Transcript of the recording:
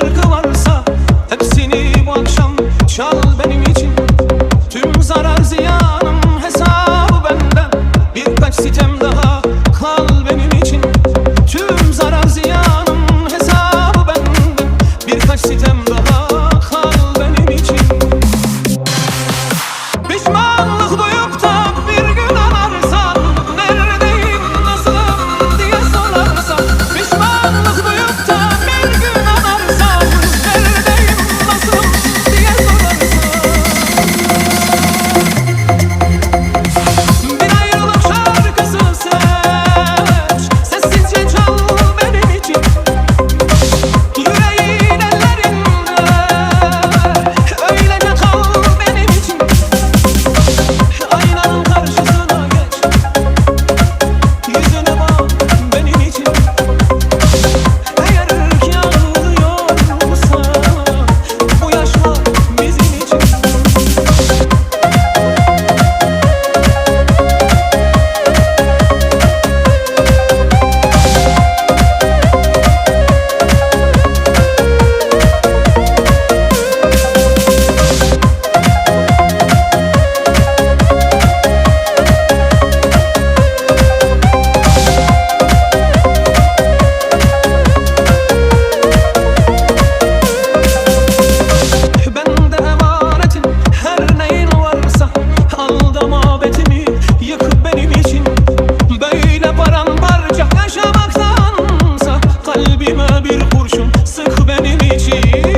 şarkı varsa hepsini bu akşam çal benim için. Tüm zarar ziyanım hesabı benden, birkaç sitem daha kal benim için. Tüm zarar ziyanım hesabı benden, birkaç sitem daha kal benim için. Pişmanlık duyup da bir gün ararsan, neredeyim nasılım diye sorarsan. Pişmanlık duyup da bir gün ararsan, neredeyim nasılım diye sorarsan. Bir ayrılık şarkısı seç, sessizce çal benim için. Yüreğin ellerinde öylece kal benim için. Aynanın karşısına geç, yüzüne bak benim için. Eğer ki ağlıyorsa bu yaşlar bizim için. Bende emanetin her neyin varsa, aldama betimi yık benim için. Böyle paramparça yaşamaktansa kalbime bir kurşun sık benim için.